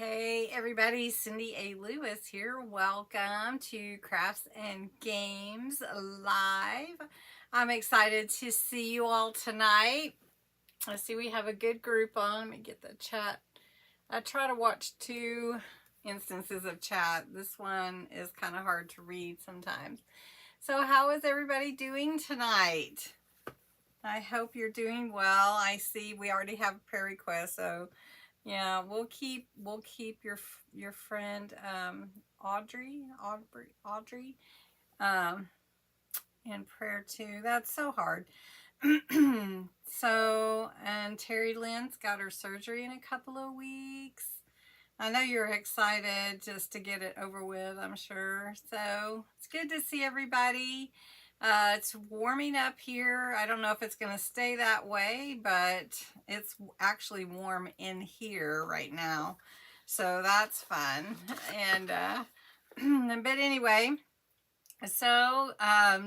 Hey everybody, Cindy A. Lewis here. Welcome to Crafts and Games Live. I'm excited to see you all tonight. Let's see, we have a good group on. Let me get the chat. I try to watch two instances of chat. This one is kind of hard to read sometimes. So how is everybody doing tonight? I hope you're doing well. I see we already have a prayer request, so yeah, we'll keep your friend Audrey in prayer too. That's so hard. So, and Terry Lynn's got her surgery in a couple of weeks. I know you're excited just to get it over with, I'm sure. So it's good to see everybody. It's warming up here. I don't know if it's going to stay that way, but it's actually warm in here right now. So that's fun. And, but anyway, so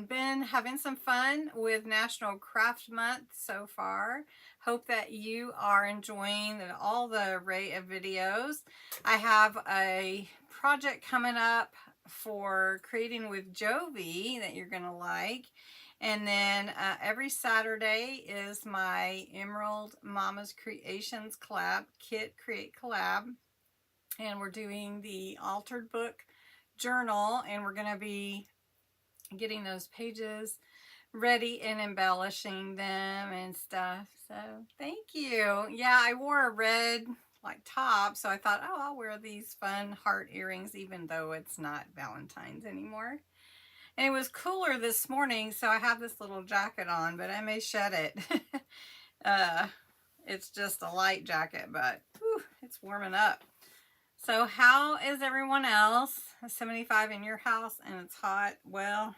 been having some fun with National Craft Month so far. Hope that you are enjoying all the array of videos. I have a project coming up for creating with Jovi that you're gonna like. And then every Saturday is my Emerald Mama's Creations collab, Kit Create Collab. And we're doing the altered book journal, and we're gonna be getting those pages ready and embellishing them and stuff. So thank you. Yeah, I wore a red like top, so I thought, oh, I'll wear these fun heart earrings even though it's not Valentine's anymore. And it was cooler this morning, so I have this little jacket on, but I may shed it. It's just a light jacket, but whew, it's warming up. So how is everyone else? 75 in your house and it's hot. Well,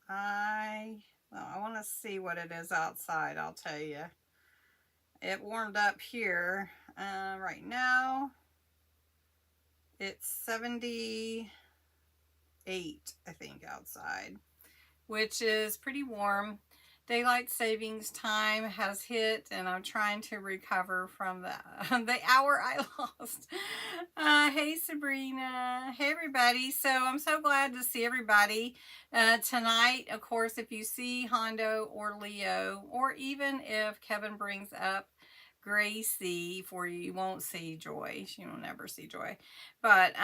I want to see what it is outside, I'll tell you. It warmed up here. Right now, it's 78, I think, outside, which is pretty warm. Daylight savings time has hit, and I'm trying to recover from the hour I lost. Hey, Sabrina. Hey, everybody. So I'm so glad to see everybody tonight. Of course, if you see Hondo or Leo, or even if Kevin brings up Gracie for you, you won't see Joy. You will never see Joy. But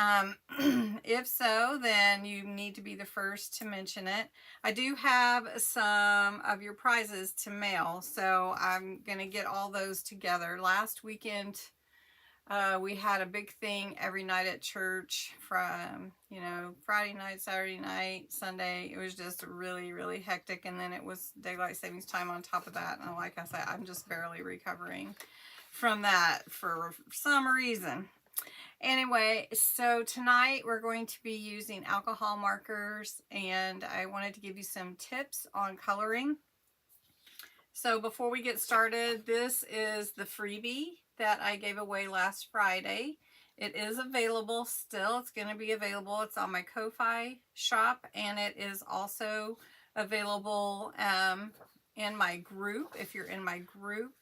if so, then you need to be the first to mention it. I do have some of your prizes to mail, so I'm going to get all those together. Last weekend, we had a big thing every night at church from, Friday night, Saturday night, Sunday. It was just really, really hectic. And then it was daylight savings time on top of that. And like I said, I'm just barely recovering from that for some reason. Anyway, so tonight we're going to be using alcohol markers, and I wanted to give you some tips on coloring. So before we get started, this is the freebie that I gave away last Friday. It is available still. It's going to be available. It's on my Ko-Fi shop, and it is also available in my group, if you're in my group.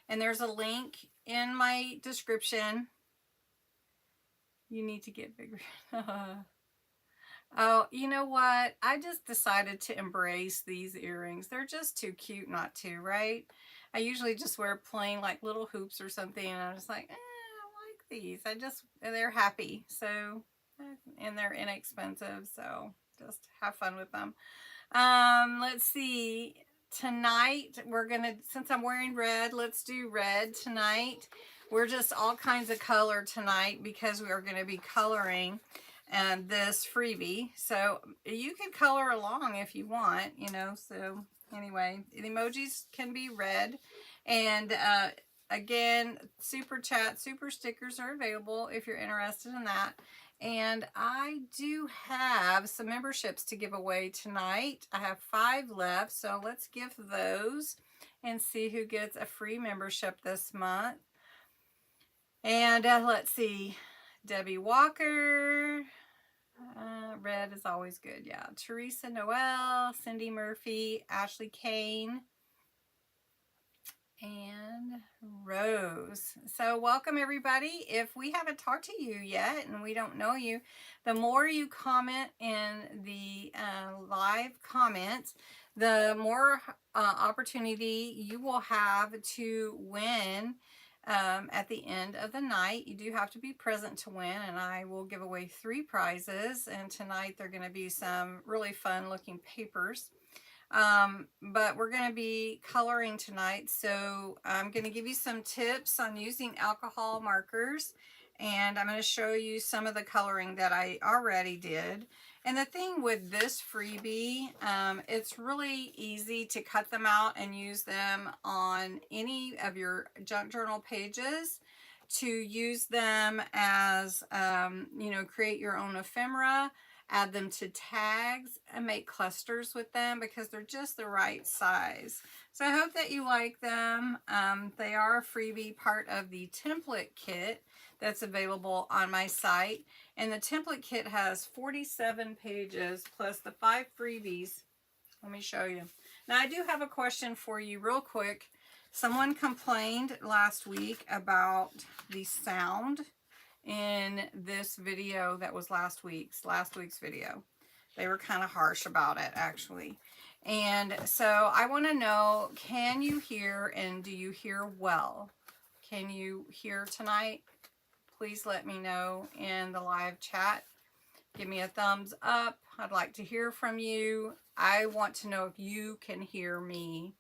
And there's a link in my description. You need to get bigger. Oh, you know what? I just decided to embrace these earrings. They're just too cute not to, right? I usually just wear plain like little hoops or something, and I'm just like, I like these. They're happy. So, and they're inexpensive, so just have fun with them. Let's see. Tonight, since I'm wearing red, let's do red tonight. We're just all kinds of color tonight because we are going to be coloring this freebie. So you can color along if you want, so anyway, the emojis can be red. And again, super chat, super stickers are available if you're interested in that. And I do have some memberships to give away tonight. I have 5 left, so let's give those and see who gets a free membership this month. And let's see, Debbie Walker, red is always good, yeah. Teresa Noel, Cindy Murphy, Ashley Kane, and Rose. So welcome everybody. If we haven't talked to you yet and we don't know you, the more you comment in the live comments, the more opportunity you will have to win at the end of the night. You do have to be present to win, and I will give away 3 prizes, and tonight they're going to be some really fun looking papers. But we're going to be coloring tonight, so I'm going to give you some tips on using alcohol markers, and I'm going to show you some of the coloring that I already did. And the thing with this freebie, it's really easy to cut them out and use them on any of your junk journal pages, to use them as, you know, create your own ephemera, add them to tags, and make clusters with them because they're just the right size. So I hope that you like them. They are a freebie, part of the template kit that's available on my site. And the template kit has 47 pages plus the 5 freebies. Let me show you. Now I do have a question for you real quick. Someone complained last week about the sound in this video that was last week's video. They were kind of harsh about it, actually. And so I want to know, can you hear, and do you hear well? Can you hear tonight? Please let me know in the live chat. Give me a thumbs up. I'd like to hear from you. I want to know if you can hear me.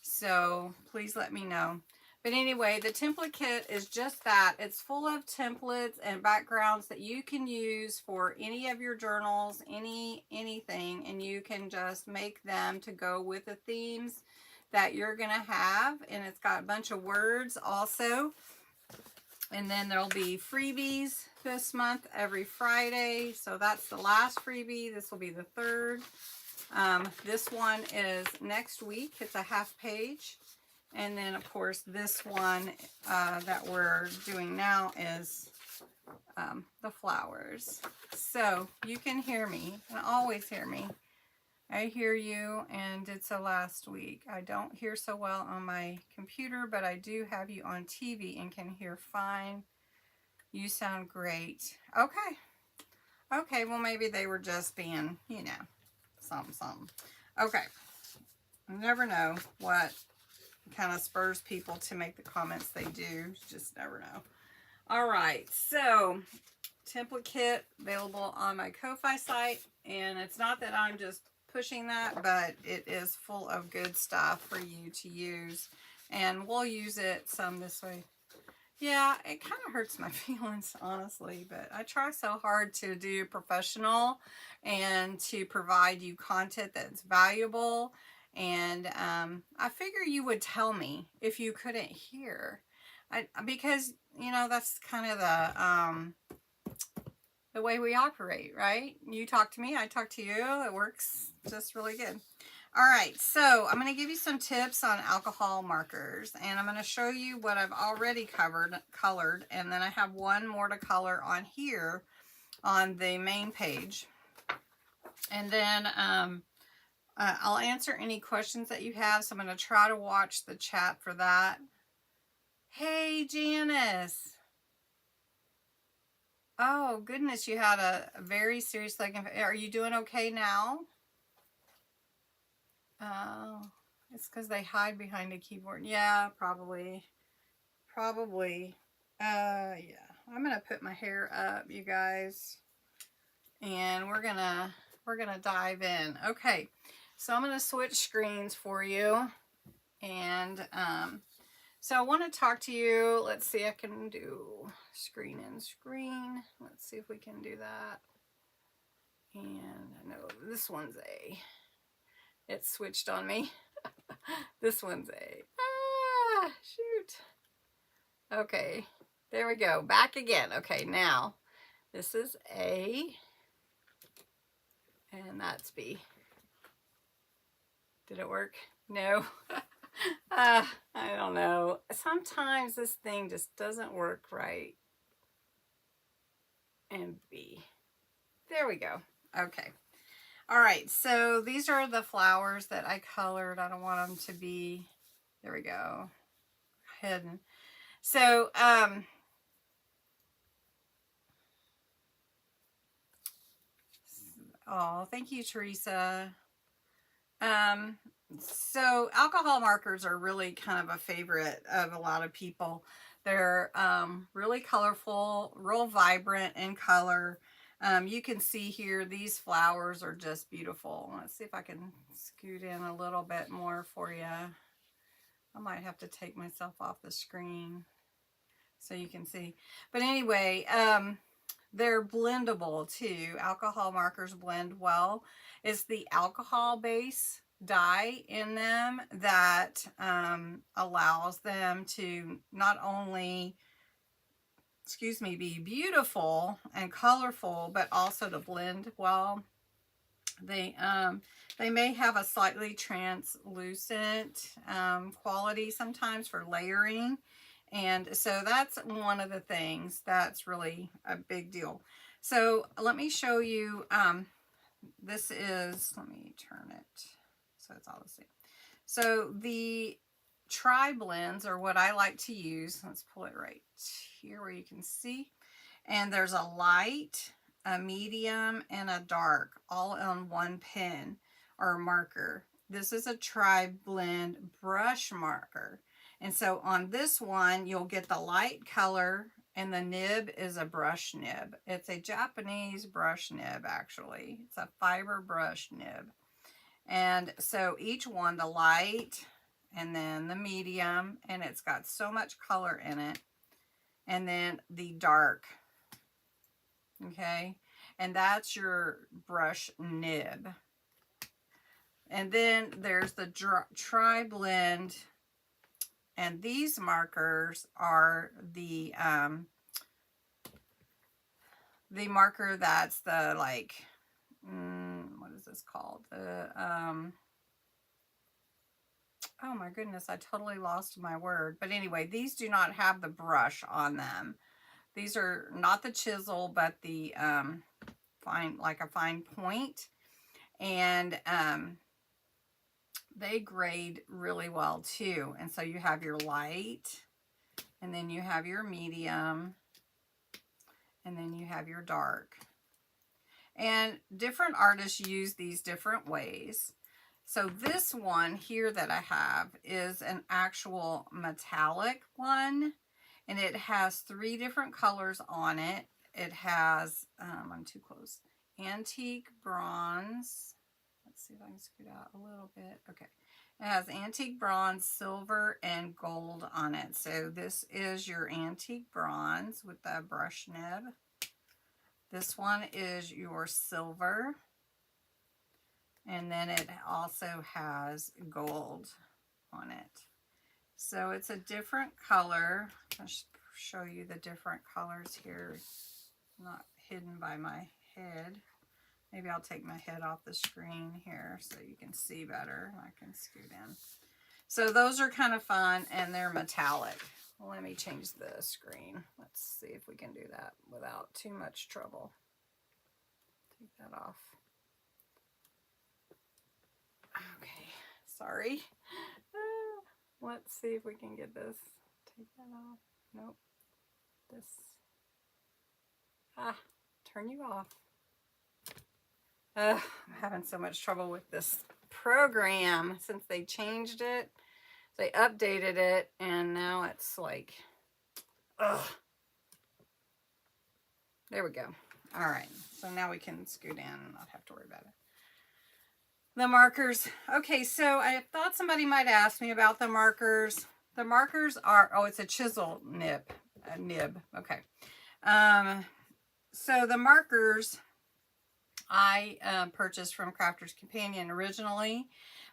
So please let me know. But anyway, the template kit is just that. It's full of templates and backgrounds that you can use for any of your journals, anything, and you can just make them to go with the themes that you're going to have. And it's got a bunch of words also. And then there'll be freebies this month every Friday. So that's the last freebie. This will be the 3rd. This one is next week. It's a half page. And then, of course, this one that we're doing now is the flowers. So you can hear me. You can always hear me. I hear you, and it's a last week. I don't hear so well on my computer, but I do have you on TV and can hear fine. You sound great. Okay. Okay, well, maybe they were just being, you know, something. Okay. You never know what kind of spurs people to make the comments they do. Just never know. All right, so template kit available on my Ko-Fi site, and it's not that I'm just pushing that, but it is full of good stuff for you to use, and we'll use it some this way. Yeah, it kind of hurts my feelings, honestly, but I try so hard to do professional and to provide you content that's valuable. And I figure you would tell me if you couldn't hear. Because, you know, that's kind of the way we operate, right? You talk to me, I talk to you. It works just really good. All right, so I'm going to give you some tips on alcohol markers, and I'm going to show you what I've already colored, and then I have one more to color on here on the main page. And then I'll answer any questions that you have, so I'm going to try to watch the chat for that. Hey, Janice. Oh, goodness, you had a very serious leg infection. Are you doing okay now? Oh, it's because they hide behind a keyboard. Yeah, probably. Probably. Yeah. I'm going to put my hair up, you guys. And we're gonna dive in. Okay. So I'm going to switch screens for you. And so I want to talk to you. Let's see, I can do screen and screen. Let's see if we can do that. And I know this one's it switched on me. This one's shoot. Okay, there we go. Back again. Okay, now this is A, and that's B. Did it work? No. I don't know. Sometimes this thing just doesn't work right. And B. There we go. Okay. All right, so these are the flowers that I colored. I don't want them to be, there we go. hidden. So, oh, thank you, Teresa. Um, so alcohol markers are really kind of a favorite of a lot of people. They're really colorful, real vibrant in color. You can see here, these flowers are just beautiful. Let's see if I can scoot in a little bit more for you. I might have to take myself off the screen so you can see. But anyway, they're blendable too. Alcohol markers blend well. It's the alcohol base dye in them that allows them to not only, excuse me, be beautiful and colorful, but also to blend well. They may have a slightly translucent quality sometimes for layering. And so that's one of the things that's really a big deal. So let me show you, this is, let me turn it so it's all the same. So the tri-blends are what I like to use. Let's pull it right here where you can see. And there's a light, a medium, and a dark, all on one pen or marker. This is a tri-blend brush marker. And so on this one, you'll get the light color, and the nib is a brush nib. It's a Japanese brush nib, actually. It's a fiber brush nib. And so each one, the light, and then the medium, and it's got so much color in it. And then the dark. Okay, and that's your brush nib. And then there's the tri-blend, and these markers are the marker that's the, like, what is this called? The oh my goodness, I totally lost my word. But anyway, these do not have the brush on them. These are not the chisel, but the fine, like a fine point. And they grade really well too. And so you have your light, and then you have your medium, and then you have your dark. And different artists use these different ways. So this one here that I have is an actual metallic one, and it has 3 different colors on it. It has, I'm too close, antique bronze. Let's see if I can scoot out a little bit. Okay. It has antique bronze, silver, and gold on it. So this is your antique bronze with the brush nib. This one is your silver. And then it also has gold on it. So it's a different color. I'll show you the different colors here. Not hidden by my head. Maybe I'll take my head off the screen here so you can see better. I can scoot in. So those are kind of fun, and they're metallic. Let me change the screen. Let's see if we can do that without too much trouble. Take that off. Okay, sorry. Let's see if we can get this. Take that off. Nope. This. Turn you off. I'm having so much trouble with this program since they changed it. They updated it, and now it's like, ugh. There we go. All right, so now we can scoot in and not have to worry about it. The markers. Okay, so I thought somebody might ask me about the markers. The markers are, oh, it's a chisel nib. Okay. So the markers I purchased from Crafter's Companion originally,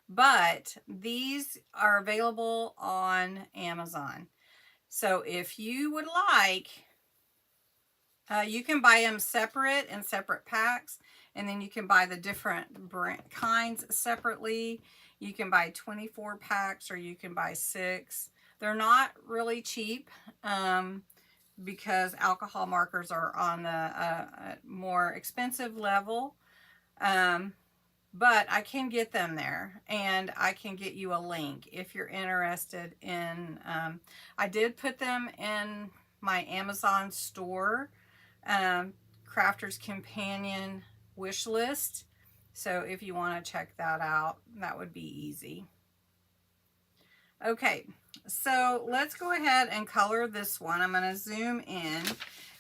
but these are available on Amazon. So if you would like, you can buy them separate in separate packs, and then you can buy the different kinds separately. You can buy 24 packs, or you can buy 6. They're not really cheap because alcohol markers are on the more expensive level. but I can get them there, and I can get you a link if you're interested in, I did put them in my Amazon store, Crafter's Companion wish list. So if you want to check that out, that would be easy. Okay, so let's go ahead and color this one. I'm going to zoom in,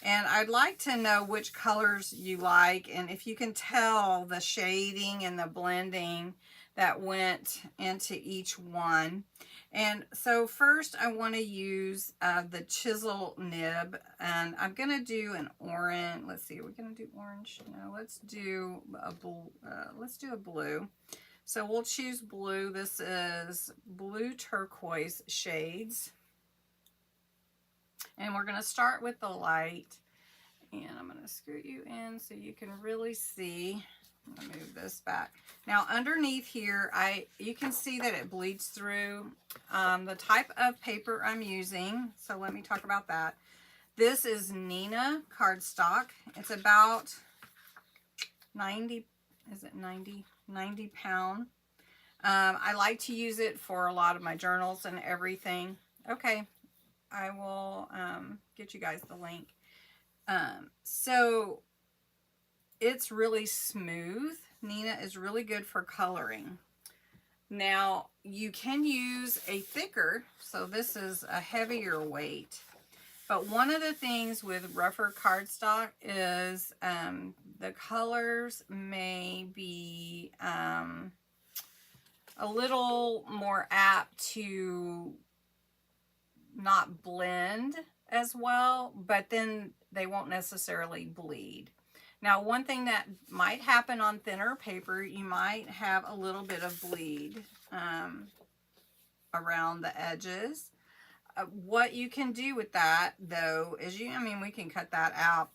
and I'd like to know which colors you like, and if you can tell the shading and the blending that went into each one. And so first I want to use the chisel nib, and I'm going to do an orange. Let's see, are we going to do orange? No, let's do a blue. So we'll choose blue. This is blue turquoise shades. And we're going to start with the light. And I'm going to scoot you in so you can really see. I'm going to move this back. Now underneath here, you can see that it bleeds through. The type of paper I'm using, so let me talk about that. This is Nina cardstock. It's about 90, is it 90? 90 pound. I like to use it for a lot of my journals and everything. Okay, I will get you guys the link. So it's really smooth. Nina is really good for coloring. Now you can use a thicker, so this is a heavier weight. But one of the things with rougher cardstock is the colors may be a little more apt to not blend as well, but then they won't necessarily bleed. Now, one thing that might happen on thinner paper, you might have a little bit of bleed around the edges. What you can do with that, though, is we can cut that out,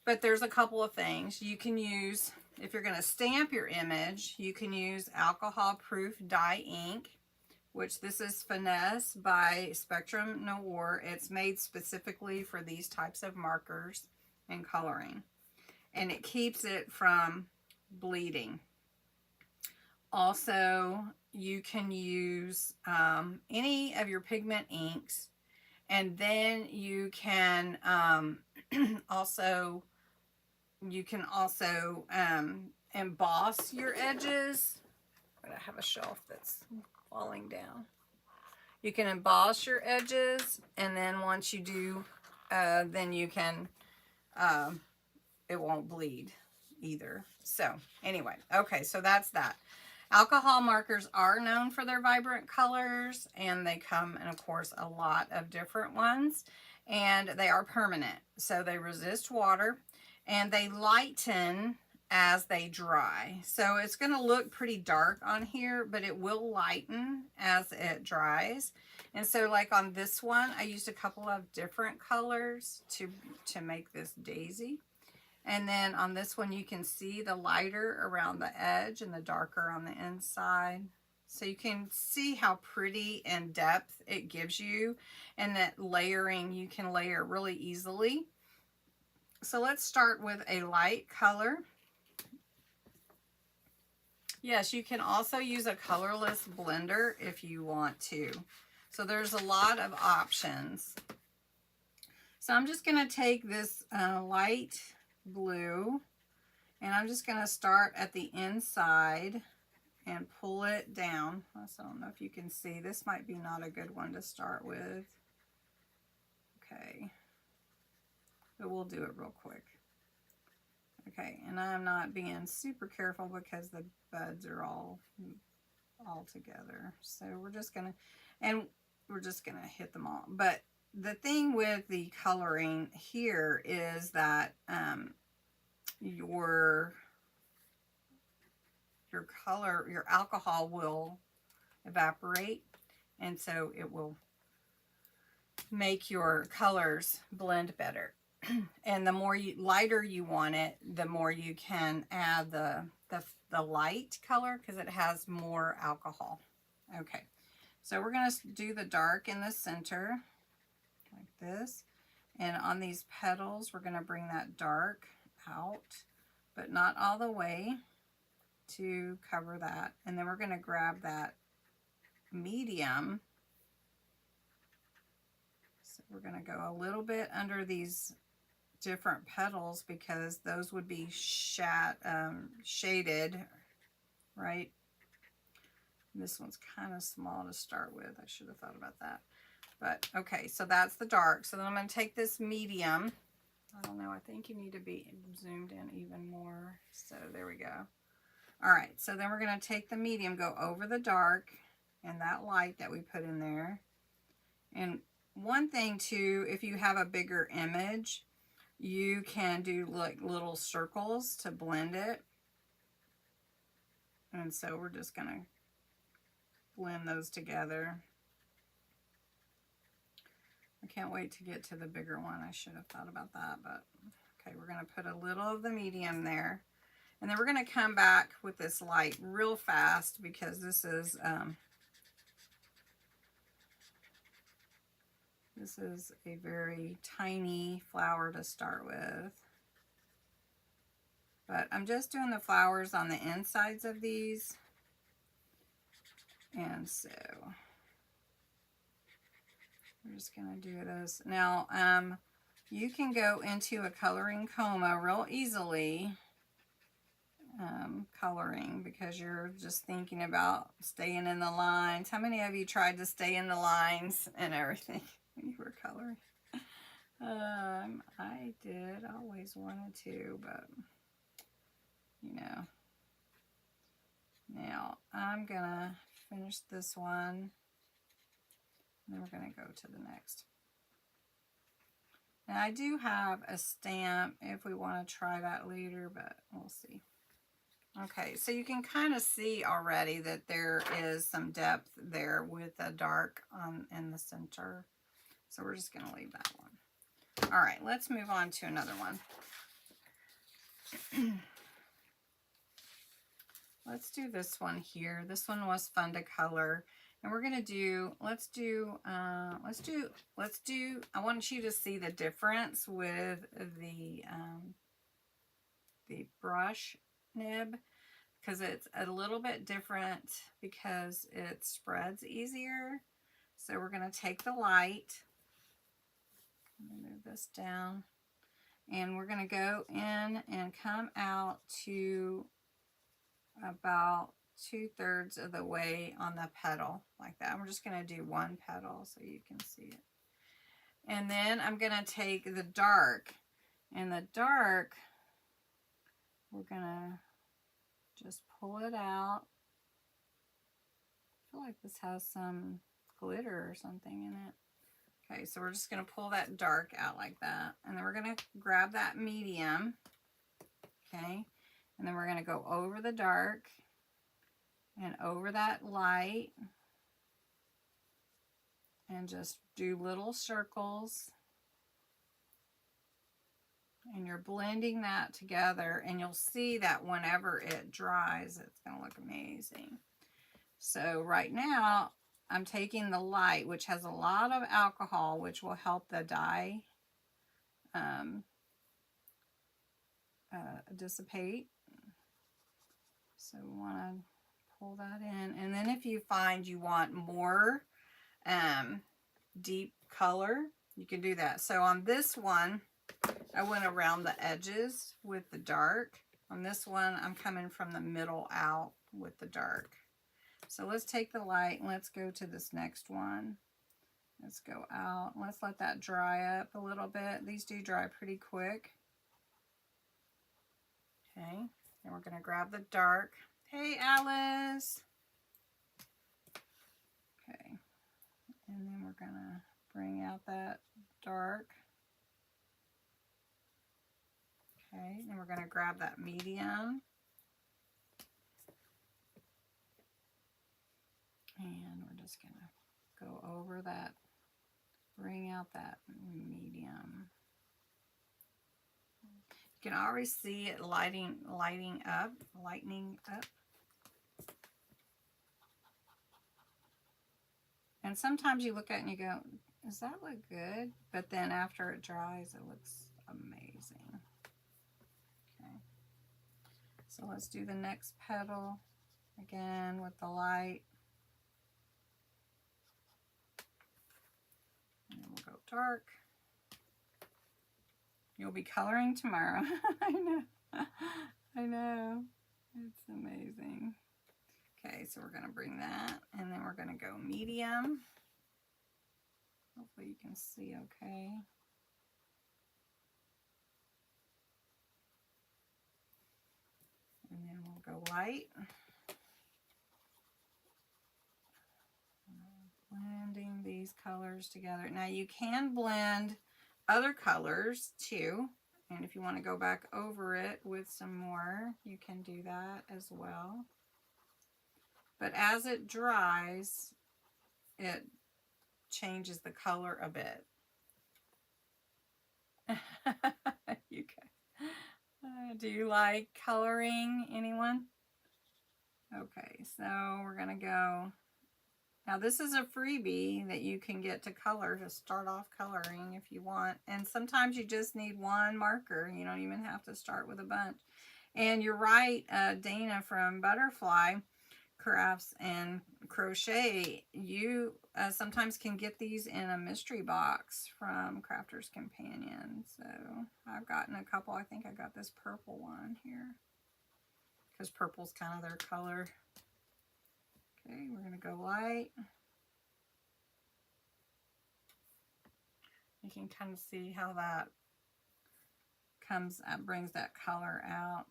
but there's a couple of things. You can use, if you're going to stamp your image, you can use alcohol-proof dye ink, which this is Finesse by Spectrum Noir. It's made specifically for these types of markers and coloring, and it keeps it from bleeding. Also, you can use any of your pigment inks, and then you can also emboss your edges. I have a shelf that's falling down. You can emboss your edges, and then once you do, then you can, it won't bleed either. So anyway, okay, so that's that. Alcohol markers are known for their vibrant colors, and they come in, of course, a lot of different ones, and they are permanent. So they resist water, and they lighten as they dry. So it's going to look pretty dark on here, but it will lighten as it dries. And so like on this one, I used a couple of different colors to make this daisy. And then on this one, you can see the lighter around the edge and the darker on the inside. So you can see how pretty and depth it gives you, and that layering, you can layer really easily. So let's start with a light color. Yes, you can also use a colorless blender if you want to. So there's a lot of options. So I'm just going to take this light blue, and I'm just going to start at the inside and pull it down. So I don't know if you can see. This might be not a good one to start with. Okay. But we'll do it real quick. Okay, and I'm not being super careful because the buds are all together. So we're just gonna hit them all. But the thing with the coloring here is that your alcohol will evaporate, and so it will make your colors blend better. And the more lighter you want it, the more you can add the light color, because it has more alcohol. Okay, so we're going to do the dark in the center like this, and on these petals we're going to bring that dark out, but not all the way. to cover that. And then we're going to grab that medium. So we're going to go a little bit under these different petals because those would be shaded, right? This one's kind of small to start with. I should have thought about that. But okay, so that's the dark. So then I'm going to take this medium. I don't know, I think you need to be zoomed in even more. So there we go. All right, so then we're going to take the medium, go over the dark and that light that we put in there. And one thing too, if you have a bigger image, you can do like little circles to blend it. And so we're just going to blend those together. I can't wait to get to the bigger one. I should have thought about that, but okay, we're going to put a little of the medium there. And then we're going to come back with this light real fast because this is a very tiny flower to start with. But I'm just doing the flowers on the insides of these. And so we're just going to do this. Now, you can go into a coloring coma real easily, coloring, because you're just thinking about staying in the lines. How many of you tried to stay in the lines and everything when you were coloring? I did. I always wanted to, but, you know. Now, I'm going to finish this one. And then we're going to go to the next. Now I do have a stamp if we want to try that later, but we'll see. Okay, so you can kind of see already that there is some depth there with the dark in the center. So we're just going to leave that one. All right, let's move on to another one. Let's do this one here. This one was fun to color. And we're going to do, I want you to see the difference with the brush nib, because it's a little bit different because it spreads easier. So we're going to take the light, move this down, and we're going to go in and come out to about 2/3 of the way on the petal like that. We're just going to do one petal so you can see it. And then I'm going to take the dark, and the dark, we're going to just pull it out. I feel like this has some glitter or something in it. Okay, so we're just going to pull that dark out like that. And then we're going to grab that medium. Okay, and then we're going to go over the dark and over that light and just do little circles. And you're blending that together, and you'll see that whenever it dries, it's going to look amazing. So right now, I'm taking the light, which has a lot of alcohol, which will help the dye dissipate. So we want to pull that in. And then if you find you want more deep color, you can do that. So on this one, I went around the edges with the dark. On this one, I'm coming from the middle out with the dark. So let's take the light and let's go to this next one. Let's go out. Let's let that dry up a little bit. These do dry pretty quick. Okay, and we're going to grab the dark. Hey, Alice. Okay, and then we're going to bring out that dark. Okay, and we're going to grab that medium. And we're just going to go over that, bring out that medium. You can already see it lightening up. And sometimes you look at it and you go, does that look good? But then after it dries, it looks amazing. Okay. So let's do the next petal again with the light. And then we'll go dark. You'll be coloring tomorrow. I know. I know. It's amazing. Okay, so we're going to bring that, and then we're going to go medium. Hopefully you can see okay. And then we'll go light. Blending these colors together. Now you can blend other colors too, and if you want to go back over it with some more, you can do that as well. But as it dries, it changes the color a bit. You guys, do you like coloring, anyone? Okay, so we're gonna go. Now this is a freebie that you can get to color, to start off coloring if you want. And sometimes you just need one marker. You don't even have to start with a bunch. And you're right, Dana from Butterfly Crafts and Crochet, you sometimes can get these in a mystery box from Crafter's Companion. So I've gotten a couple. I think I got this purple one here because purple's kind of their color. Okay, we're going to go light. You can kind of see how that brings that color out.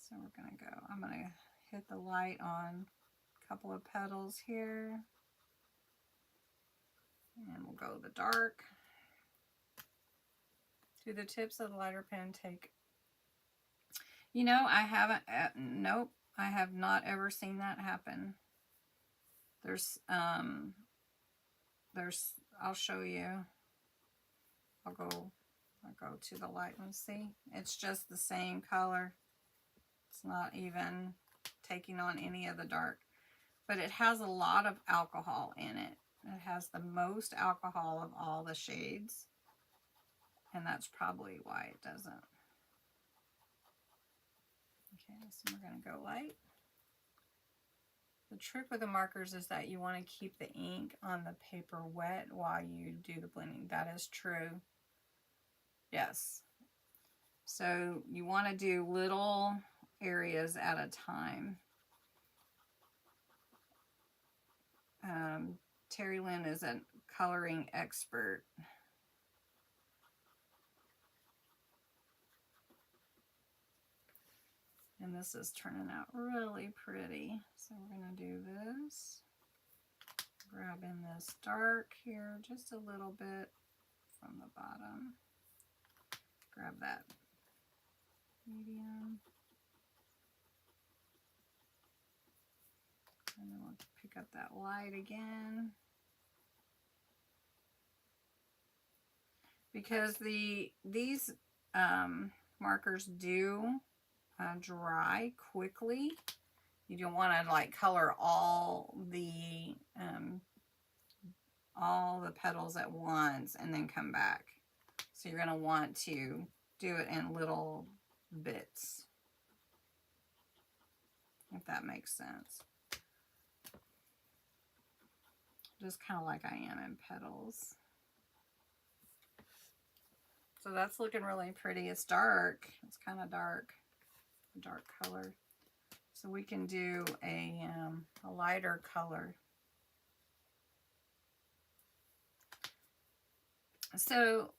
So we're going to go, I'm going to hit the light on a couple of petals here. And we'll go the dark. Do the tips of the lighter pen take? You know, I haven't, nope, I have not ever seen that happen. I'll show you. I'll go to the light and see. It's just the same color. It's not even taking on any of the dark. But it has a lot of alcohol in it. It has the most alcohol of all the shades. And that's probably why it doesn't. Okay, so we're going to go light. The trick with the markers is that you want to keep the ink on the paper wet while you do the blending. That is true. Yes. So you want to do little areas at a time. Terry Lynn is a coloring expert. And this is turning out really pretty. So we're going to do this. Grab in this dark here, just a little bit from the bottom. Grab that medium. And then we'll pick up that light again. Because these markers do dry quickly. You don't want to like color all the petals at once and then come back. So you're going to want to do it in little bits, if that makes sense. Just kind of like I am in petals. So that's looking really pretty. It's dark. It's kind of dark, a dark color. So we can do a lighter color. So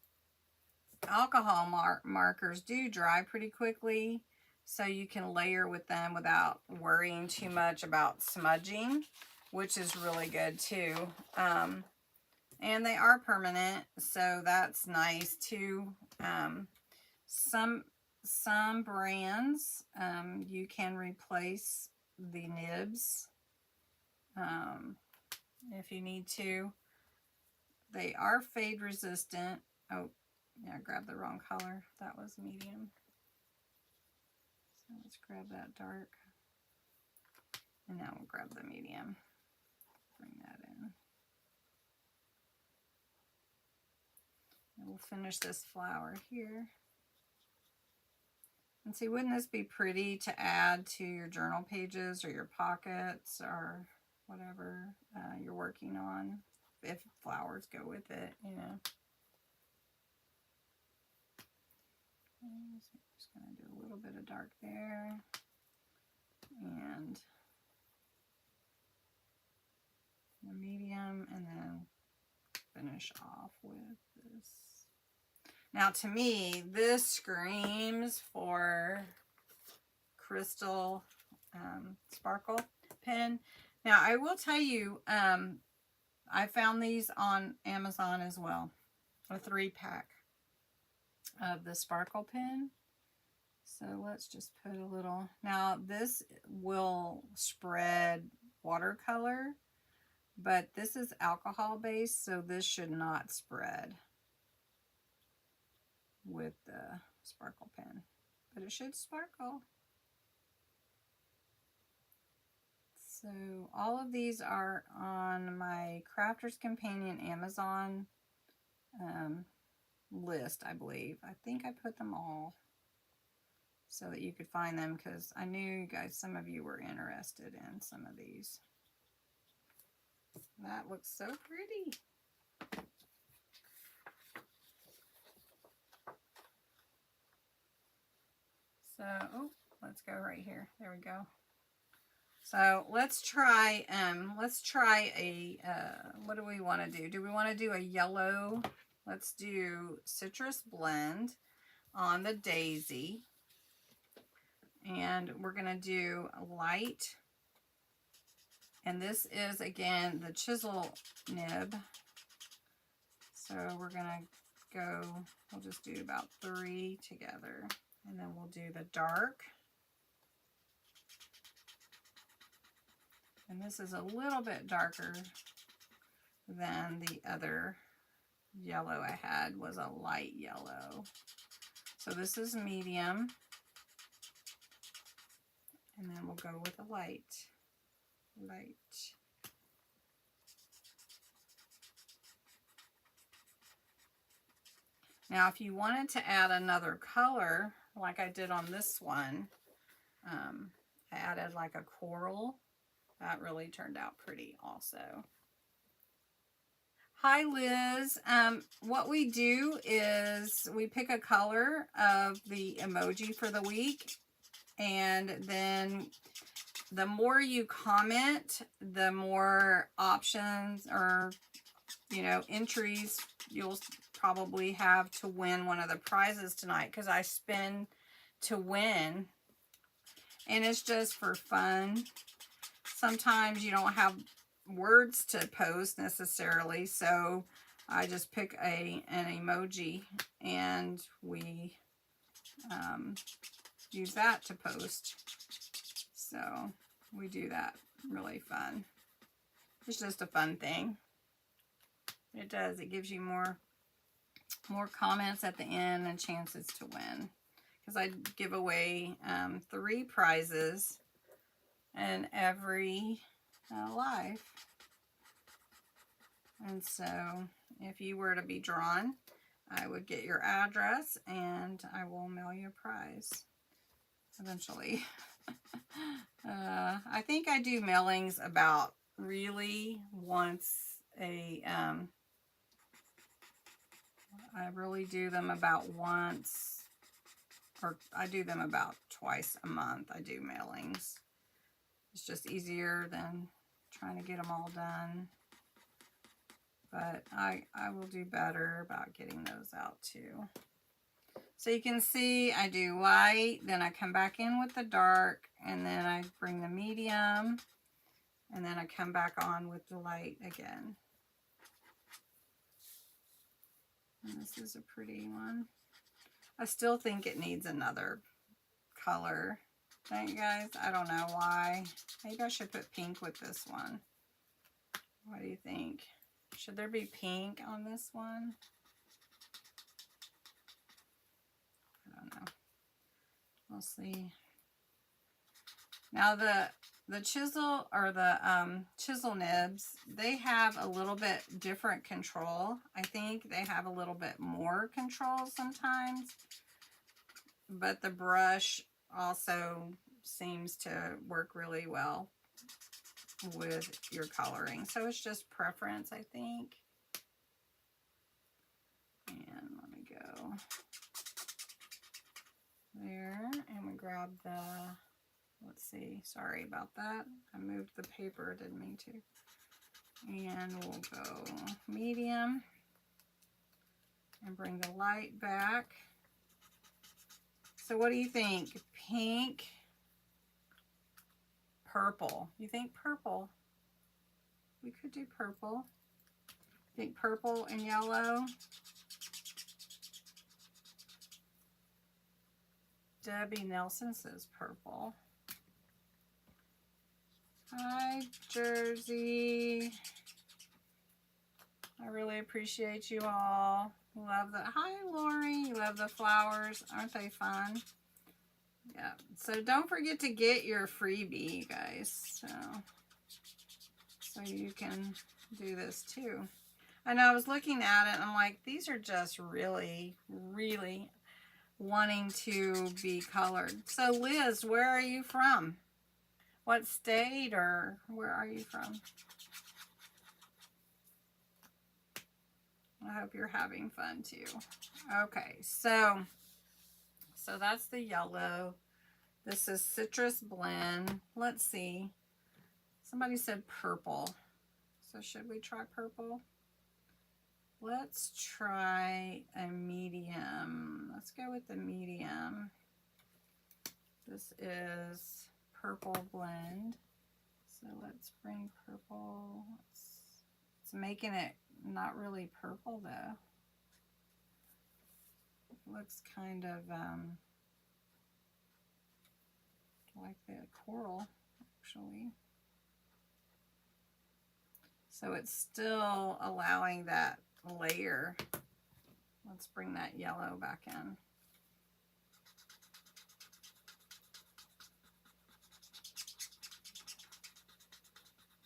alcohol markers do dry pretty quickly, so you can layer with them without worrying too much about smudging, which is really good too. And they are permanent, so that's nice too. Some brands, you can replace the nibs if you need to. They are fade resistant. Oh, yeah, I grabbed the wrong color. That was medium. So let's grab that dark. And now we'll grab the medium. Bring that in. And we'll finish this flower here. And see, wouldn't this be pretty to add to your journal pages or your pockets or whatever you're working on, if flowers go with it, you know. So I'm just going to do a little bit of dark there and the medium, and then finish off with this. Now, to me, this screams for crystal sparkle pen. Now, I will tell you, I found these on Amazon as well, a 3-pack of the sparkle pen. So let's just put a little. Now, this will spread watercolor, but this is alcohol based, so this should not spread with the sparkle pen, but it should sparkle. So all of these are on my Crafter's Companion Amazon list, I believe. I think I put them all so that you could find them, because I knew you guys, some of you were interested in some of these. That looks so pretty. So, oh, let's go right here. There we go. So let's try a, what do we want to do? Do we want to do a yellow? Let's do Citrus Blend on the Daisy. And we're going to do a light. And this is, again, the Chisel nib. So we're going to go, we'll just do about 3 together. And then we'll do the dark. And this is a little bit darker than the other yellow I had, was a light yellow. So this is medium. And then we'll go with a light. Now, if you wanted to add another color, like I did on this one, I added like a coral. That really turned out pretty also. Hi, Liz. What we do is we pick a color of the emoji for the week, and then the more you comment, the more options or, you know, entries you'll probably have to win one of the prizes tonight, because I spin to win, and it's just for fun. Sometimes you don't have words to post necessarily, so I just pick an emoji and we use that to post. So we do that. Really fun. It's just a fun thing. It does. It gives you more comments at the end and chances to win, because I give away 3 prizes in every live. And so if you were to be drawn, I would get your address and I will mail you a prize eventually. I think I do mailings about really once a, I really do them about once, or I do them about twice a month. I do mailings. It's just easier than trying to get them all done. But I will do better about getting those out too. So you can see I do light, then I come back in with the dark, and then I bring the medium, and then I come back on with the light again. And this is a pretty one. I still think it needs another color. Don't you guys? I don't know why. Maybe I should put pink with this one. What do you think? Should there be pink on this one? I don't know. We'll see. Now the chisel, or the chisel nibs, they have a little bit different control. I think they have a little bit more control sometimes. but the brush also seems to work really well with your coloring. So it's just preference, I think. And let me go there, and we grab the, let's see, sorry about that. I moved the paper, didn't mean to. And we'll go medium and bring the light back. So what do you think? Pink, purple. You think purple? We could do purple. Think purple and yellow. Debbie Nelson says purple. Hi, Jersey. I really appreciate you all. Love the, hi, Lori. Love the flowers. Aren't they fun? Yeah. So don't forget to get your freebie, you guys. So you can do this too. I know I was looking at it and I'm like, these are just really, really wanting to be colored. So Liz, where are you from? What state, or where are you from? I hope you're having fun too. Okay, so that's the yellow. This is Citrus Blend. Let's see. Somebody said purple. So should we try purple? Let's try a medium. Let's go with the medium. This is Purple Blend. So let's bring purple. It's making it not really purple though. It looks kind of like the coral actually. So it's still allowing that layer. Let's bring that yellow back in.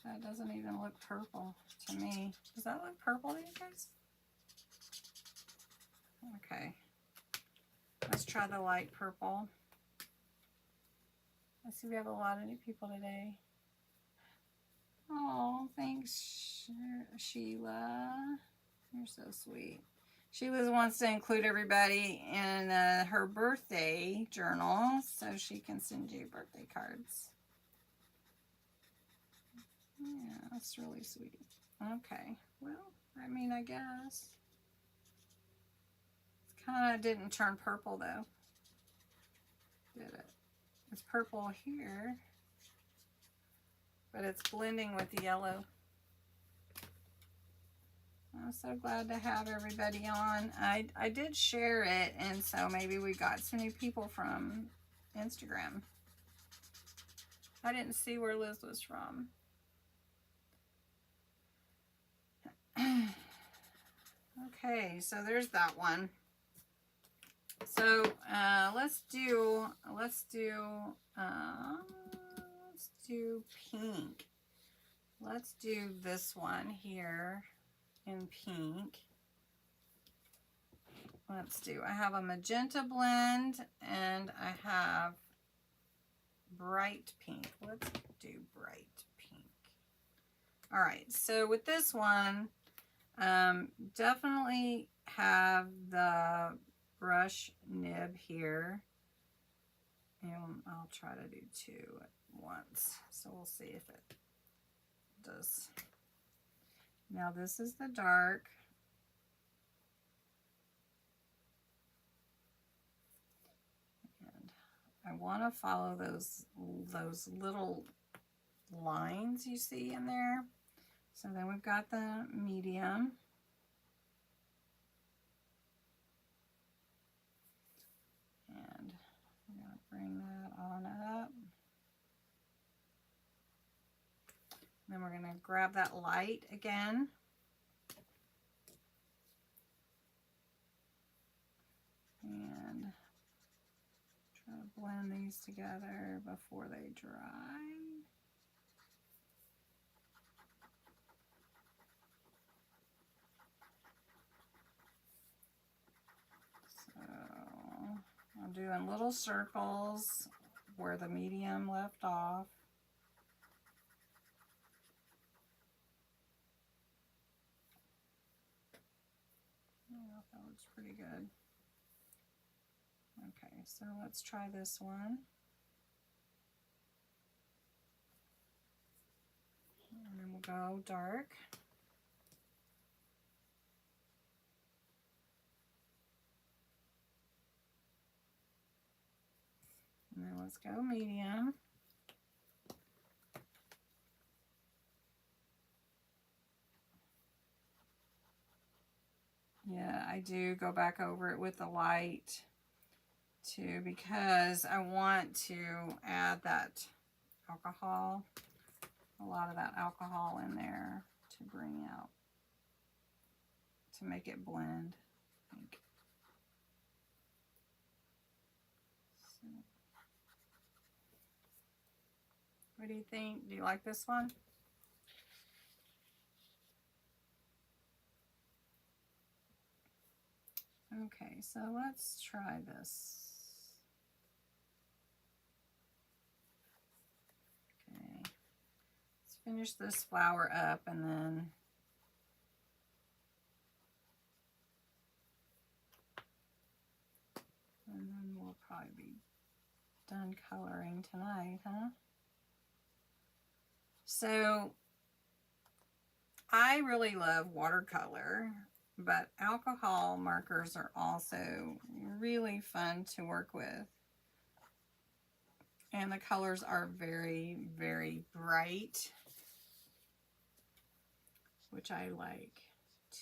That doesn't even look purple to me. Does that look purple to you guys? Okay. Let's try the light purple. I see we have a lot of new people today. Oh, thanks, Sheila. You're so sweet. Sheila wants to include everybody in her birthday journal so she can send you birthday cards. Yeah, that's really sweet. Okay, well, I mean, I guess. It kind of didn't turn purple though, did it? It's purple here, but it's blending with the yellow. I'm so glad to have everybody on. I did share it, and so maybe we got some new people from Instagram. I didn't see where Liz was from. Okay, so there's that one. So let's do pink. Let's do this one here in pink. Let's do, I have a magenta blend and I have bright pink. Let's do bright pink. All right, so with this one, definitely have the brush nib here. And I'll try to do two at once. So we'll see if it does. Now this is the dark. And I want to follow those little lines you see in there. So then we've got the medium. And I'm going to bring that on up. And then we're going to grab that light again. And try to blend these together before they dry. So I'll do doing little circles where the medium left off. Yeah, that looks pretty good. Okay, so let's try this one. And then we'll go dark. And then let's go medium. Yeah, I do go back over it with the light too, because I want to add that alcohol, a lot of that alcohol in there to bring out, to make it blend. I think. So, what do you think? Do you like this one? Okay, so let's try this. Okay, let's finish this flower up and then we'll probably be done coloring tonight, huh? So I really love watercolor, but alcohol markers are also really fun to work with. And the colors are very, very bright, which I like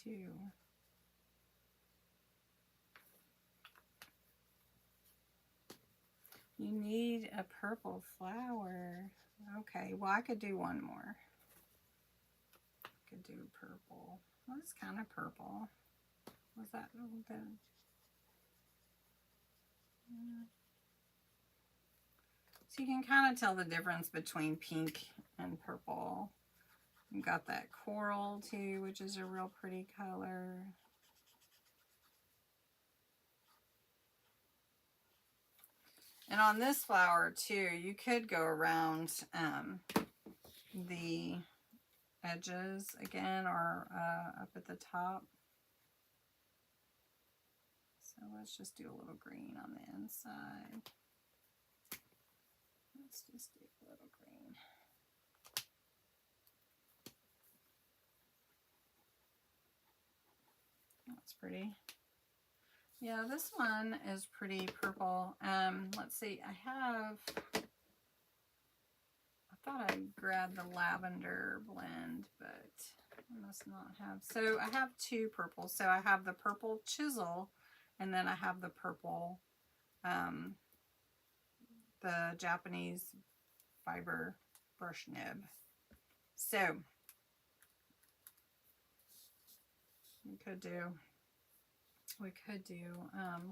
too. You need a purple flower. Okay, well, I could do one more. I could do purple. Well, it's kind of purple. Was that a little bit? So you can kind of tell the difference between pink and purple. You've got that coral too, which is a real pretty color. And on this flower too, you could go around the edges again, or up at the top. So let's just do a little green on the inside. Let's just do a little green. That's pretty. Yeah, this one is pretty purple. Let's see, I thought I grabbed the lavender blend, but I must not have. So I have two purples. So I have the purple Chisel, and then I have the purple, the Japanese fiber brush nib. So we could do,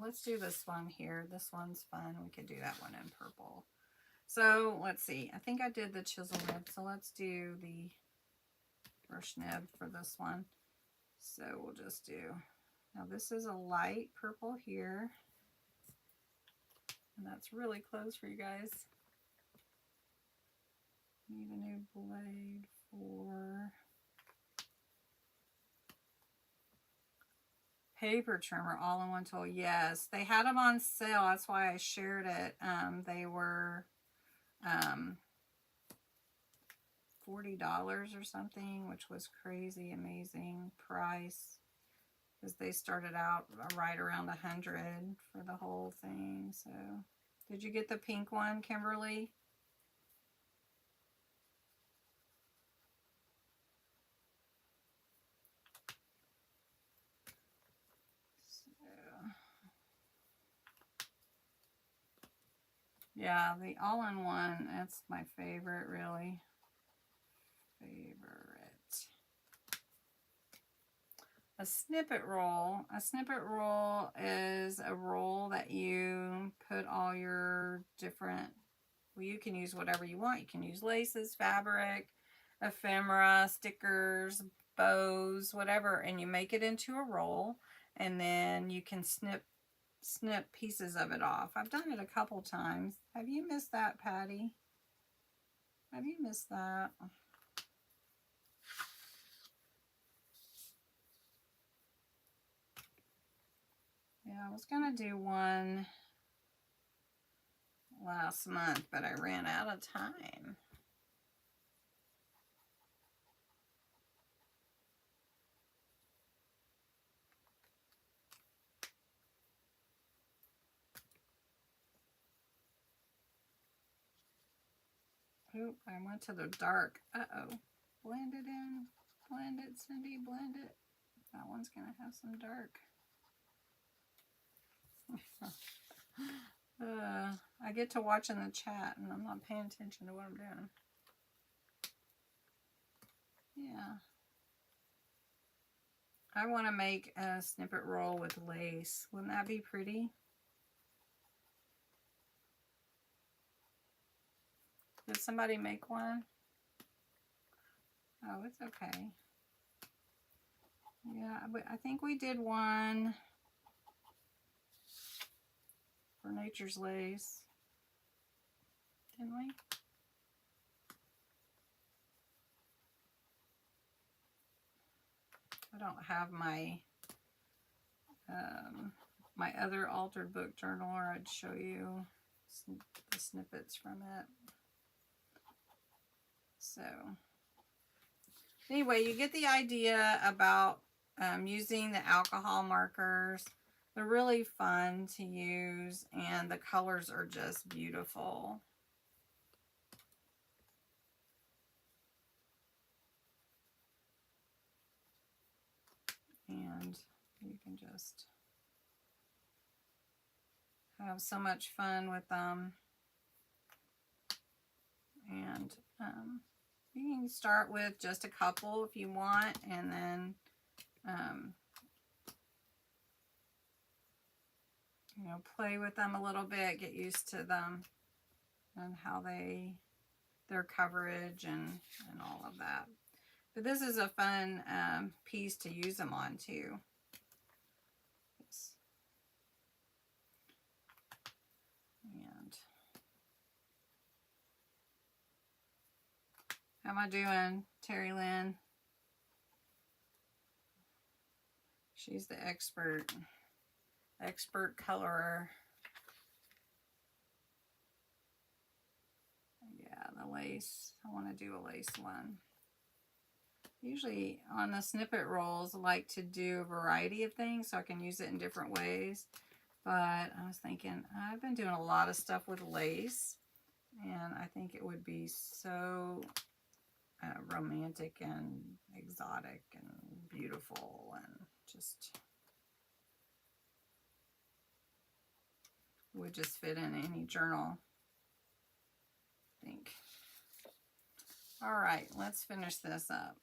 let's do this one here. This one's fun. We could do that one in purple. So let's see. I think I did the chisel nib. So let's do the brush nib for this one. So we'll just do, now this is a light purple here. And that's really close for you guys. Need a new blade for paper trimmer all-in-one tool. Yes, they had them on sale. That's why I shared it. They were $40 or something, which was crazy amazing price, because they started out right around 100 for the whole thing. So did you get the pink one, Kimberly? Yeah, the all-in-one, that's my favorite, really. A snippet roll. A snippet roll is a roll that you put all your different, well, you can use whatever you want. You can use laces, fabric, ephemera, stickers, bows, whatever, and you make it into a roll, and then you can snip snip pieces of it off. I've done it a couple times. Have you missed that, Patty? Have you missed that? Yeah, I was going to do one last month, but I ran out of time. Oop, I went to the dark. Uh-oh. Blend it in. Blend it, Cindy, blend it. That one's going to have some dark. I get to watch in the chat and I'm not paying attention to what I'm doing. Yeah. I want to make a snippet roll with lace. Wouldn't that be pretty? Did somebody make one? Oh, it's okay. Yeah, I think we did one for Nature's Lace. Didn't we? I don't have my my other altered book journal, or I'd show you the snippets from it. So anyway, you get the idea about using the alcohol markers. They're really fun to use and the colors are just beautiful. And you can just have so much fun with them. And you can start with just a couple if you want, and then you know, play with them a little bit, get used to them and how their coverage and all of that. But this is a fun piece to use them on too. And how am I doing, Terry Lynn? She's the expert colorer. Yeah, the lace. I want to do a lace one. Usually on the snippet rolls, I like to do a variety of things so I can use it in different ways. But I was thinking, I've been doing a lot of stuff with lace, and I think it would be so romantic and exotic and beautiful, and just would just fit in any journal, I think. All right, let's finish this up.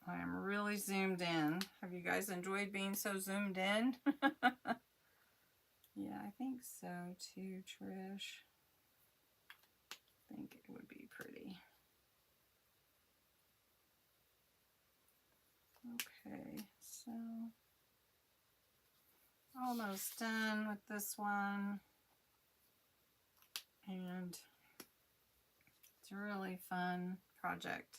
I am really zoomed in. Have you guys enjoyed being so zoomed in? Yeah, I think so too, Trish. I think it would be pretty. Okay, so almost done with this one. And it's a really fun project.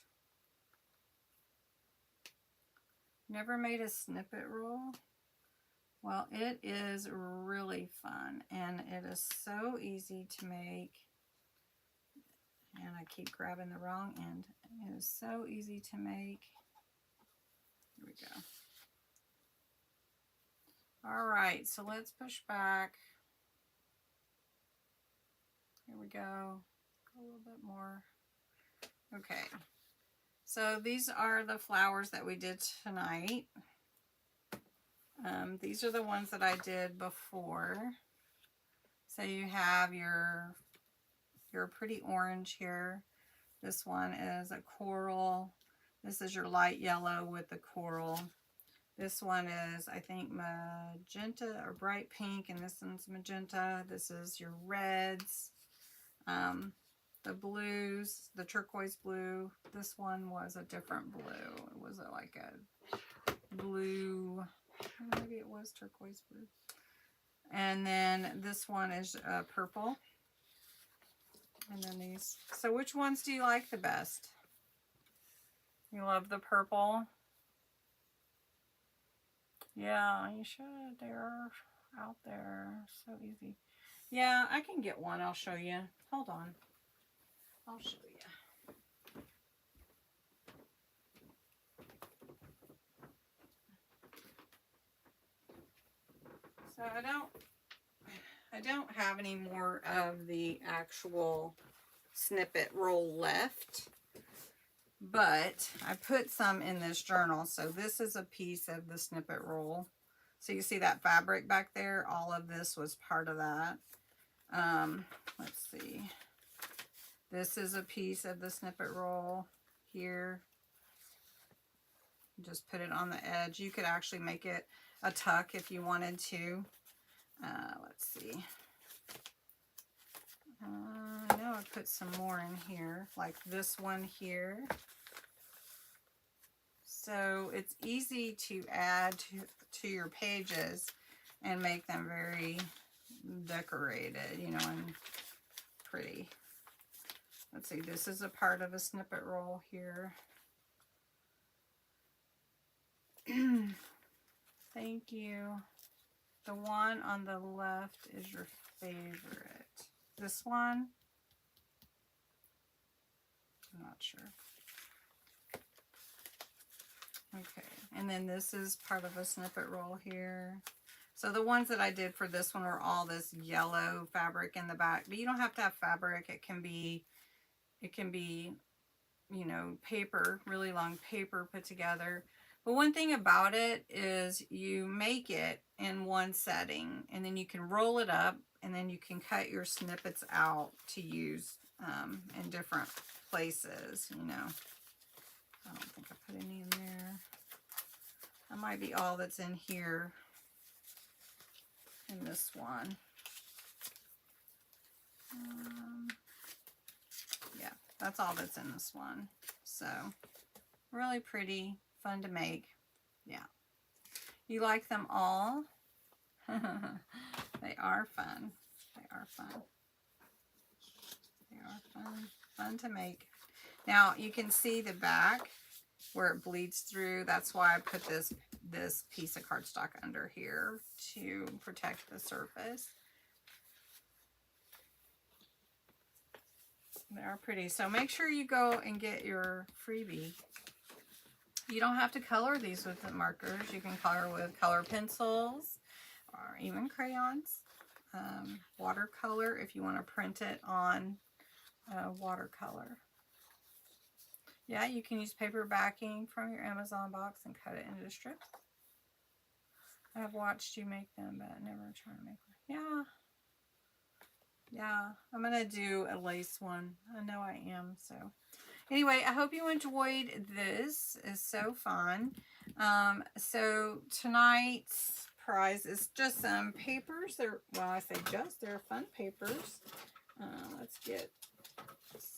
Never made a snippet roll? Well, it is really fun, and it is so easy to make. And I keep grabbing the wrong end. It is so easy to make. Here we go. All right, so let's push back. Here we go. Go a little bit more. Okay. So these are the flowers that we did tonight. These are the ones that I did before. So you have your pretty orange here. This one is a coral. This is your light yellow with the coral. This one is, I think, magenta or bright pink, and this one's magenta. This is your reds. The blues, the turquoise blue. This one was a different blue. It was like a blue, maybe it was turquoise blue. And then this one is purple. And then these. So which ones do you like the best? You love the purple? Yeah, you should. They're out there. So easy. Yeah, I can get one. I'll show you. Hold on. I'll show you. So I don't have any more of the actual snippet roll left, but I put some in this journal. So this is a piece of the snippet roll. So you see that fabric back there? All of this was part of that. Let's see. This is a piece of the snippet roll here. Just put it on the edge. You could actually make it a tuck if you wanted to. Let's see. I know I put some more in here, like this one here. So it's easy to add to your pages and make them very decorated, you know, and pretty. Let's see, this is a part of a snippet roll here. Thank you. The one on the left is your favorite. This one? I'm not sure. Okay, and then this is part of a snippet roll here. So the ones that I did for this one were all this yellow fabric in the back, but you don't have to have fabric. It can be, you know, paper, really long paper put together. But one thing about it is you make it in one setting, and then you can roll it up, and then you can cut your snippets out to use in different places, you know. I don't think I put any in there. That might be all that's in here in this one. Yeah, that's all that's in this one. So, really pretty, fun to make. Yeah. You like them all? They are fun. They are fun. They are fun. Fun to make. Now, you can see the back where it bleeds through. That's why I put this piece of cardstock under here to protect the surface. They are pretty. So make sure you go and get your freebie. You don't have to color these with the markers. You can color with color pencils or even crayons. Watercolor if you want to print it on watercolor. Yeah, you can use paper backing from your Amazon box and cut it into strips. I've watched you make them, but never try to make one. Yeah. Yeah, I'm going to do a lace one. I know I am, so. Anyway, I hope you enjoyed this. It's so fun. So tonight's prize is just some papers. Well, I say just, they're fun papers. Let's get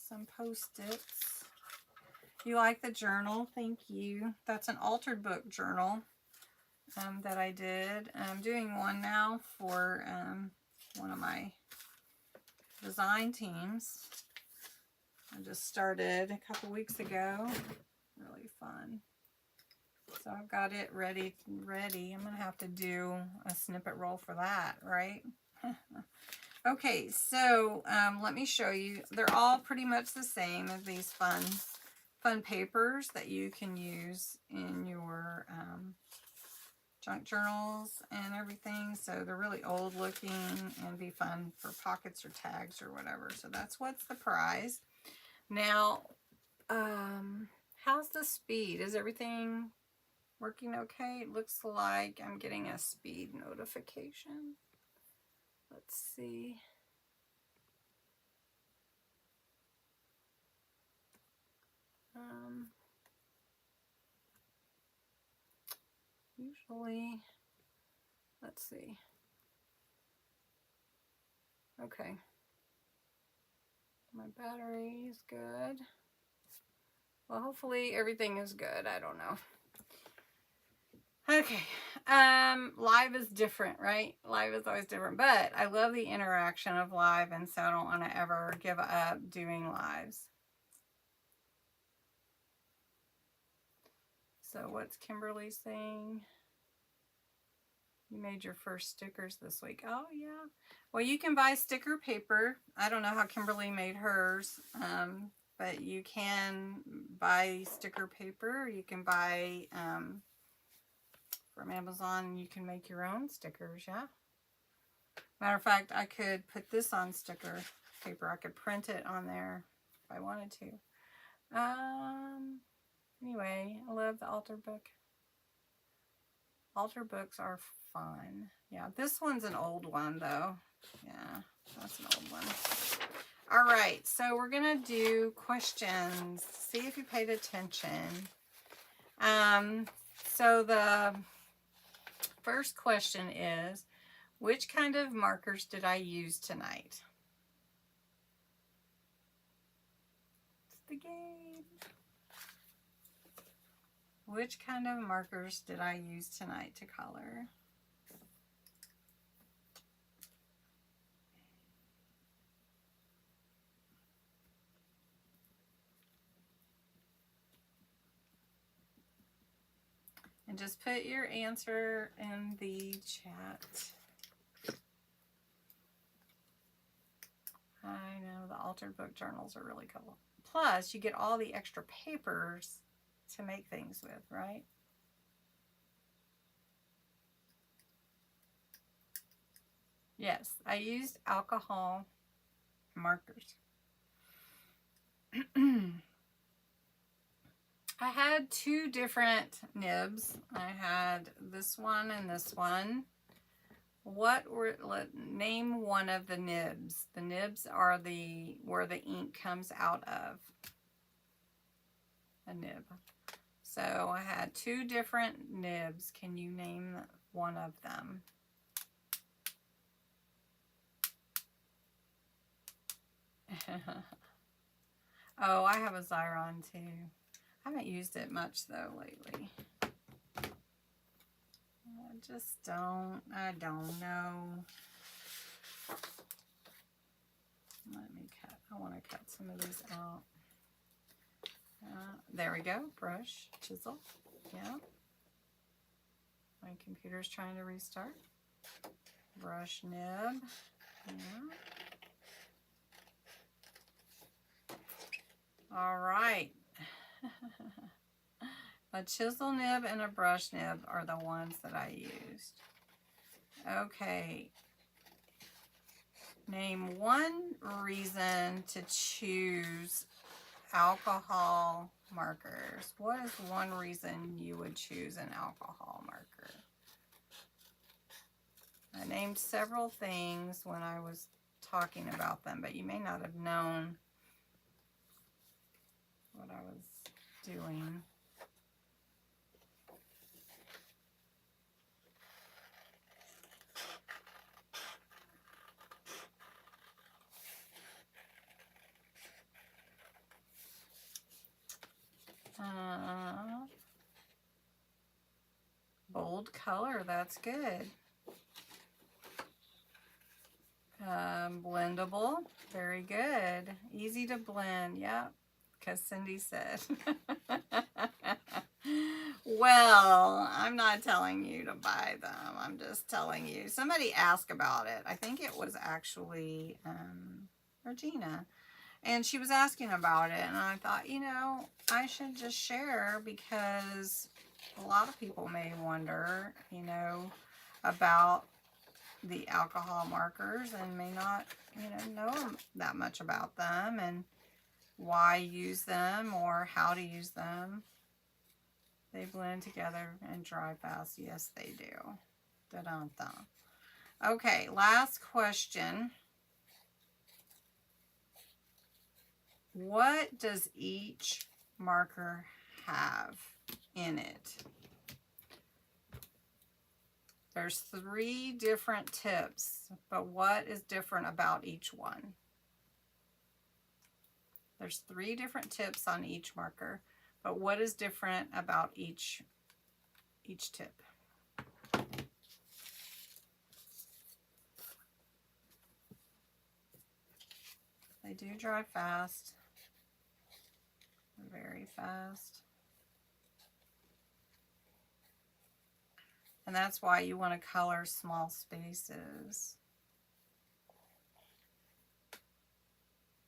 some Post-its. You like the journal? Thank you. That's an altered book journal that I did. I'm doing one now for one of my design teams. I just started a couple weeks ago. Really fun. So I've got it ready. I'm going to have to do a snippet roll for that, right? Okay, so let me show you. They're all pretty much the same as these fun papers that you can use in your junk journals and everything. So they're really old looking and be fun for pockets or tags or whatever. So that's what's the prize. Now, how's the speed? Is everything working okay? It looks like I'm getting a speed notification. Let's see. Usually, let's see. Okay. My battery is good. Well, hopefully everything is good. I don't know. Okay. Live is different, right? Live is always different, but I love the interaction of live, and so I don't want to ever give up doing lives. So what's Kimberly's thing? You made your first stickers this week. Oh, yeah. Well, you can buy sticker paper. I don't know how Kimberly made hers, but you can buy sticker paper. You can buy from Amazon. You can make your own stickers, yeah. Matter of fact, I could put this on sticker paper. I could print it on there if I wanted to. Anyway, I love the altar book. Altar books are fun. Yeah, this one's an old one though. Yeah, that's an old one. All right, so we're gonna do questions. See if you paid attention. So the first question is, which kind of markers did I use tonight? It's the game. Which kind of markers did I use tonight to color? And just put your answer in the chat. I know, the altered book journals are really cool. Plus, you get all the extra papers to make things with, right? Yes, I used alcohol markers. I had two different nibs. I had this one and this one. Name one of the nibs. The nibs are where the ink comes out of a nib. So I had two different nibs. Can you name one of them? Oh, I have a Xyron too. I haven't used it much though lately. I don't know. Let me cut. I want to cut some of these out. There we go. Brush, chisel. Yeah. My computer's trying to restart. Brush nib. Yeah. All right. A chisel nib and a brush nib are the ones that I used. Okay. Name one reason to choose alcohol markers. What is one reason you would choose an alcohol marker? I named several things when I was talking about them, but you may not have known what I was doing. Bold color, that's good. Blendable, very good. Easy to blend, yep, because Cindy said. Well, I'm not telling you to buy them. I'm just telling you. Somebody asked about it. I think it was actually Regina. And she was asking about it. And I thought, you know, I should just share because a lot of people may wonder, you know, about the alcohol markers and may not, you know that much about them and why use them or how to use them. They blend together and dry fast. Yes, they do. Da-dum-dum. Okay, last question. What does each marker have in it? There's 3 different tips, but what is different about each one? There's 3 different tips on each marker, but what is different about each tip? They do dry fast, very fast. And that's why you want to color small spaces.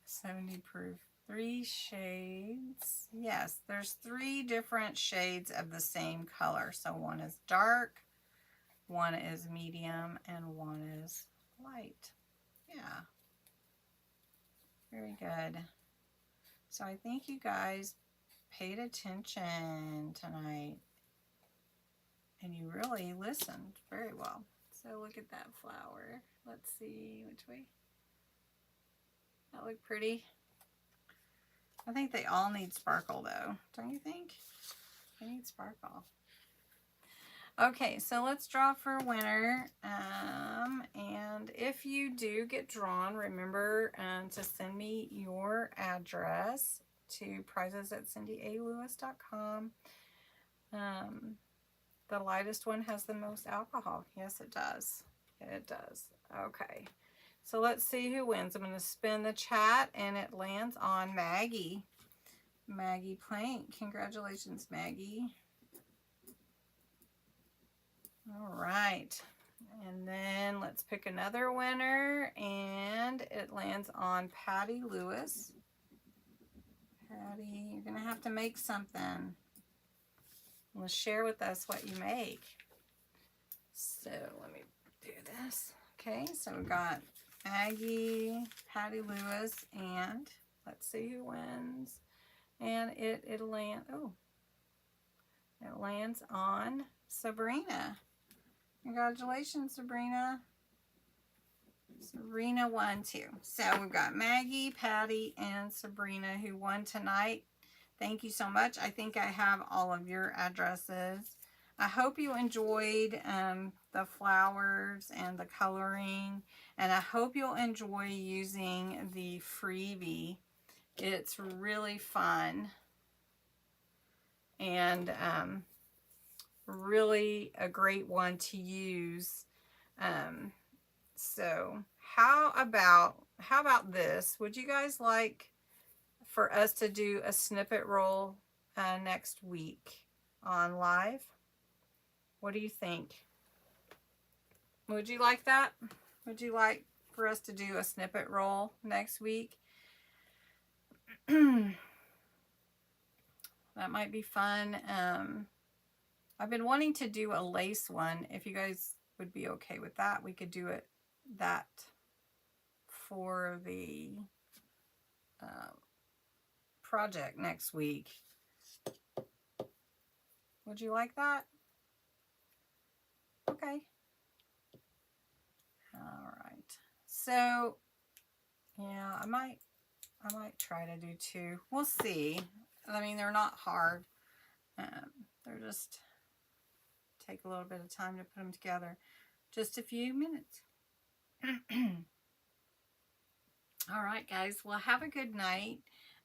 70 proof. 3 shades. Yes, there's 3 different shades of the same color. So one is dark, one is medium, and one is light. Yeah. Very good. So I think you guys paid attention tonight. And you really listened very well. So look at that flower. Let's see which way. That look pretty. I think they all need sparkle though, don't you think? They need sparkle. Okay, so let's draw for winner. And if you do get drawn, remember to send me your address to prizes@cindyaLewis.com. The lightest one has the most alcohol. Yes, it does. It does. Okay. So let's see who wins. I'm going to spin the chat, and it lands on Maggie. Maggie Plank. Congratulations, Maggie. All right. And then let's pick another winner, and it lands on Patty Lewis. Patty, you're going to have to make something. Well, share with us what you make. So let me do this. Okay, so we've got Maggie, Patty Lewis, and let's see who wins. And it lands on Sabrina. Congratulations, Sabrina. Sabrina won too. So we've got Maggie, Patty, and Sabrina who won tonight. Thank you so much. I think I have all of your addresses. I hope you enjoyed the flowers and the coloring, and I hope you'll enjoy using the Freebie. It's really fun and really a great one to use. So how about this? Would you guys like for us to do a snippet roll next week on live? What do you think? Would you like that? Would you like for us to do a snippet roll next week? That might be fun. I've been wanting to do a lace one. If you guys would be okay with that, we could do that for the project next week. Would you like that? Okay. All right. So, yeah, I might try to do 2. We'll see. I mean, they're not hard. They're just take a little bit of time to put them together. Just a few minutes. All right, guys. Well, have a good night.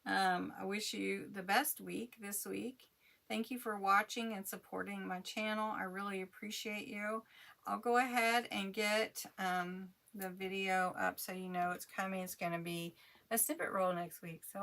I wish you the best week this week. Thank you for watching and supporting my channel. I really appreciate you. I'll go ahead and get the video up so you know it's coming. It's going to be a snippet roll next week. So